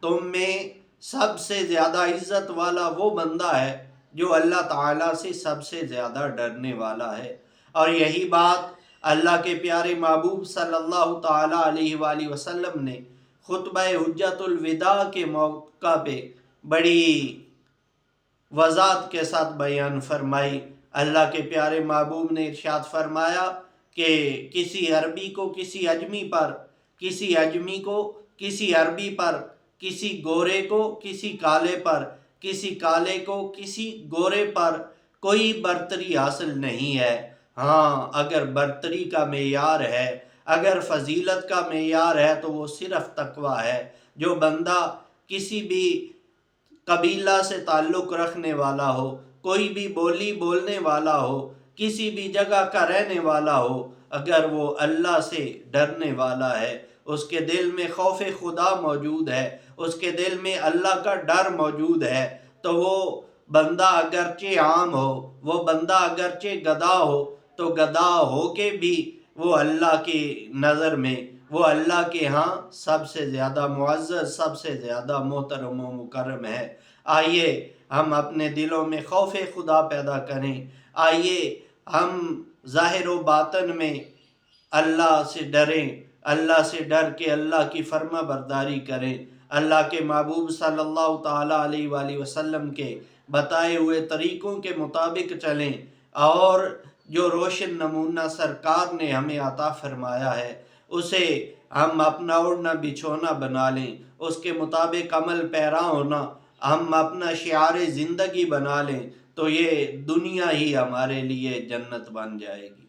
تم میں سب سے زیادہ عزت والا وہ بندہ ہے جو اللہ تعالیٰ سے سب سے زیادہ ڈرنے والا ہے۔ اور یہی بات اللہ کے پیارے محبوب صلی اللہ تعالیٰ علیہ وآلہ وسلم نے خطبہ حجت الوداع کے موقع پہ بڑی وضاحت کے ساتھ بیان فرمائی۔ اللہ کے پیارے محبوب نے ارشاد فرمایا کہ کسی عربی کو کسی اجمی پر، کسی اجمی کو کسی عربی پر، کسی گورے کو کسی کالے پر، کسی کالے کو کسی گورے پر کوئی برتری حاصل نہیں ہے۔ ہاں، اگر برتری کا معیار ہے، اگر فضیلت کا معیار ہے تو وہ صرف تقویٰ ہے۔ جو بندہ کسی بھی قبیلہ سے تعلق رکھنے والا ہو، کوئی بھی بولی بولنے والا ہو، کسی بھی جگہ کا رہنے والا ہو، اگر وہ اللہ سے ڈرنے والا ہے، اس کے دل میں خوف خدا موجود ہے، اس کے دل میں اللہ کا ڈر موجود ہے، تو وہ بندہ اگرچہ عام ہو، وہ بندہ اگرچہ گدھا ہو، تو گدھا ہو کے بھی وہ اللہ کی نظر میں، وہ اللہ کے ہاں سب سے زیادہ معزز، سب سے زیادہ محترم و مکرم ہے۔ آئیے ہم اپنے دلوں میں خوف خدا پیدا کریں، آئیے ہم ظاہر و باطن میں اللہ سے ڈریں، اللہ سے ڈر کے اللہ کی فرما برداری کریں، اللہ کے محبوب صلی اللہ تعالیٰ علیہ وآلہ وسلم کے بتائے ہوئے طریقوں کے مطابق چلیں، اور جو روشن نمونہ سرکار نے ہمیں عطا فرمایا ہے اسے ہم اپنا اوڑھنا بچھونا بنا لیں، اس کے مطابق عمل پیرا ہونا ہم اپنا شعار زندگی بنا لیں، تو یہ دنیا ہی ہمارے لیے جنت بن جائے گی۔